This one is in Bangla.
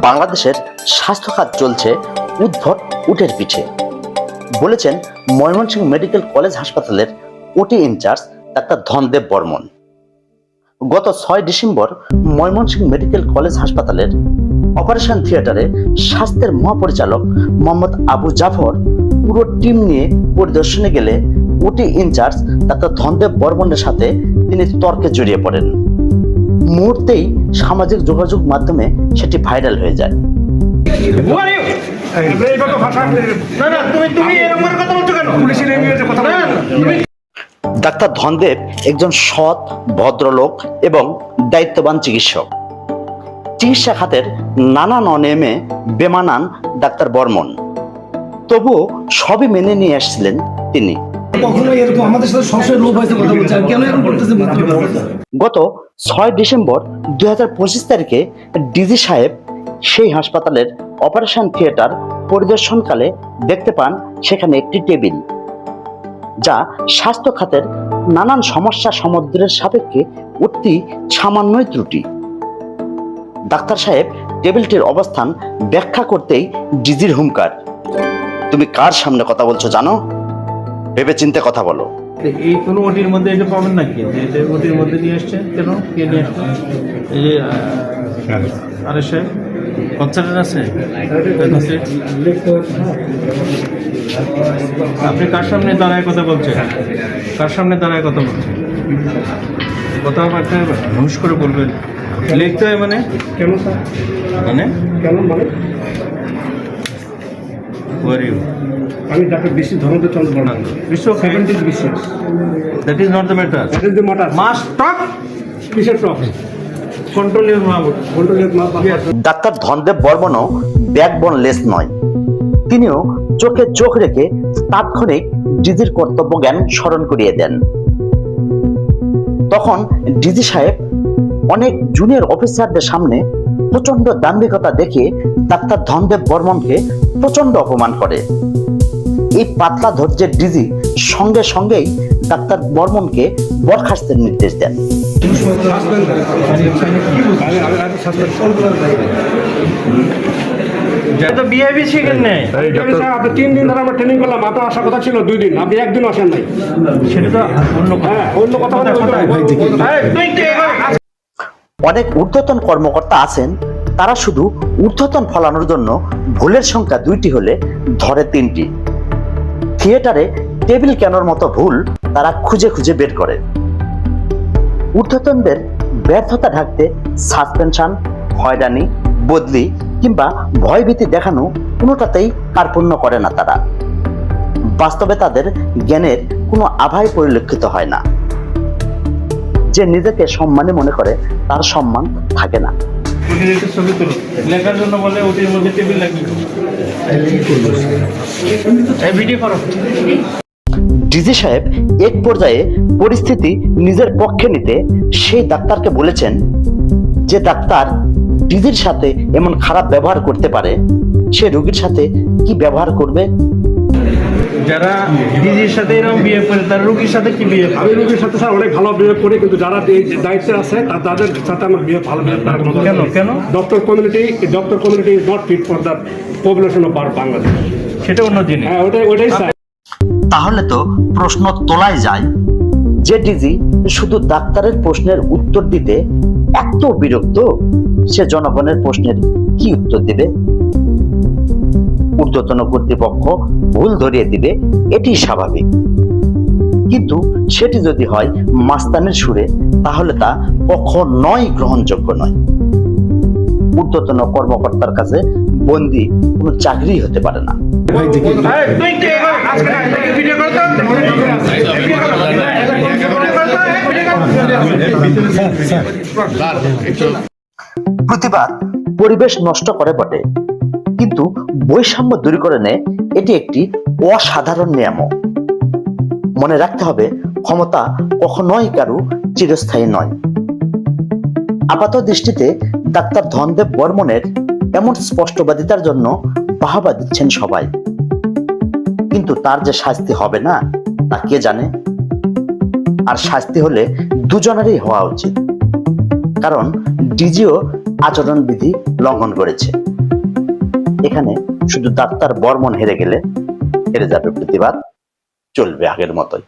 বাংলাদেশের স্বাস্থ্য খাত চলছে উদ্ভট উটের পিঠে, বলেছেন ময়মনসিংহ মেডিকেল কলেজ হাসপাতালের ওটি ইনচার্জ ডাক্তার ধনদেব বর্মন। গত 6 ডিসেম্বর ময়মনসিংহ মেডিকেল কলেজ হাসপাতালের অপারেশন থিয়েটারে স্বাস্থ্যের মহাপরিচালক মোহাম্মদ আবু জাফর পুরো টিম নিয়ে পরিদর্শনে গেলে ওটি ইনচার্জ ডাক্তার ধনদেব বর্মনের সাথে তিনি তর্কে জড়িয়ে পড়েন। মুহূর্তেই সামাজিক যোগাযোগ মাধ্যমে সেটি ভাইরাল হয়ে যায়। ডাক্তার ধনদেব একজন সৎ, ভদ্রলোক এবং দায়িত্ববান চিকিৎসক। চিকিৎসা খাতের নানান অনিয়মে বেমানান ডাক্তার বর্মন, তবুও সবই মেনে নিয়ে আসছিলেন তিনি। গত 6 ডিসেম্বর 2025 তারিখে ডিজি সাহেব সেই হাসপাতালের অপারেশন থিয়েটার পরিদর্শনকালে দেখতে পান সেখানে একটি টেবিল, যা স্বাস্থ্য খাতের নানান সমস্যা সমাধানের সাপেক্ষে অতি সামান্যই ত্রুটি। ডাক্তার সাহেব টেবিলটির অবস্থান ব্যাখ্যা করতেই ডিজির হুঙ্কার, তুমি কার সামনে কথা বলছো জানো? ভেবে চিন্তে কথা বলো। এই কোনো ওটির মধ্যে এটা পাবেন নাকি? যে ওটির মধ্যে নিয়ে আসছেন কেন? কে নিয়ে আসছেন? এই যে আরে সাহেব কনসালটেন্ট আছে, আপনি কার সামনে দাঁড়ায় কথা বলছেন? কার সামনে দাঁড়ায় কথা বলছেন? কথা বার্তা হুঁশ করে বলবেন, লিখতে হয় মানে কেন? মানে কেন মানে আমি ডাক্তার বিসি ধনদেব চন্দ্র বর্মন। বিশ্ব 70 BCS. That is not the matter. That is the matter. Must talk. Kiser talk. Control your mouth. Control your mouth. Doctor Dhanadeb বর্মনও ব্যাকবোনলেস নয়। তিনিও চোখে চোখ রেখে তাৎক্ষণিক ডিজির কর্তব্য জ্ঞান স্মরণ করিয়ে দেন। তখন ডিজি সাহেব অনেক জুনিয়র অফিসারদের সামনে প্রচন্ড দাম্ভিকতা দেখিয়ে ডাক্তার ধনদেব বর্মনকে প্রচন্ড অপমান করে। এই পাতলা ধৈর্যের ডিজি সঙ্গে সঙ্গেই ডাক্তার বর্মনকে বরখাস্তের নির্দেশ দেন। আপনি 3 দিন ধরে আমরা ট্রেনিং করলাম, আপনার আসার কথা ছিল 2 দিন, আপনি একদিন আসেন নাই। সেটা তো অন্য কথা। অনেক ঊর্ধ্বতন কর্মকর্তা আছেন, তারা শুধু ঊর্ধ্বতন ফলানোর জন্য ভুলের সংখ্যা 2টি হলে ধরে 3টি। থিয়েটারে টেবিল কেনার মতো ভুল তারা খুঁজে খুঁজে বের করে। ঊর্ধ্বতনদের ব্যর্থতা ঢাকতে সাসপেনশন, হয়রানি, বদলি কিংবা ভয়ভীতি দেখানো কোনোটাতেই কার্পণ্য করে না তারা। বাস্তবে তাদের জ্ঞানের কোনো আভাই পরিলক্ষিত হয় না। যে নিজেকে সম্মানী মনে করে তার সম্মান থাকে না। ছবি তুলো, লেখার জন্য বলে ওটির মধ্যে টেবিল লাগিয়ে ভিডিও করো। ডিজি সাহেব এক পর্যায়ে পরিস্থিতি নিজের পক্ষে নিতে সেই ডাক্তারকে বলেছেন, যে ডাক্তার ডিজির সাথে এমন খারাপ ব্যবহার করতে পারে, সে রোগীর সাথে কি ব্যবহার করবে? যারা ডিজির সাথে এরকম বিহেভ করে তারা রোগীর সাথে কি বিহেভ? আমি রোগীর সাথে স্যার অনেক ভালো বিহেভ করি, কিন্তু যারা দায়িত্বে আছে তাদের সাথে আমার বিহেভ ভালো বিহেভ করার কোনো কেন? Doctor community is not fit for the population of Bangladesh. সেটা অন্য জিনিস। হ্যাঁ, ওটাই স্যার। তাহলে তো প্রশ্ন তোলাই যায়, যে ডিজি শুধু ডাক্তারের প্রশ্নের উত্তর দিতে এত বিরক্ত, সে জনগণের প্রশ্নের কি উত্তর দিবে? ঊর্ধ্বতন কর্তৃপক্ষ ভুল ধরিয়ে দিবে, এটি স্বাভাবিক। কিন্তু সেটি যদি হয় মাস্তানের সুরে, তাহলে তা কখনোই গ্রহণযোগ্য নয়। ঊর্ধ্বতন কর্মকর্তার কাছে বন্দী কোনো চাকরি হতে পারে না। প্রতিবাদ পরিবেশ নষ্ট করে বটে, কিন্তু বৈষম্য দূরীকরণে এটি একটি অসাধারণ নিয়ামক। মনে রাখতে হবে, ক্ষমতা কখনোই কারো চিরস্থায়ী নয়। আপাত দৃষ্টিতে ডাক্তার ধনদেব বর্মনের এমন স্পষ্টবাদিতার জন্য বাহবা দিচ্ছেন সবাই, কিন্তু তার যে শাস্তি হবে না তা কে জানে। আর শাস্তি হলে দুজনেরই হওয়া উচিত, কারণ ডিজিও আচরণবিধি লঙ্ঘন করেছে। এখানে শুধু ডাক্তার বর্মন হেরে গেলে হেরে যাবে প্রতিবাদ, চলবে আগের মতোই।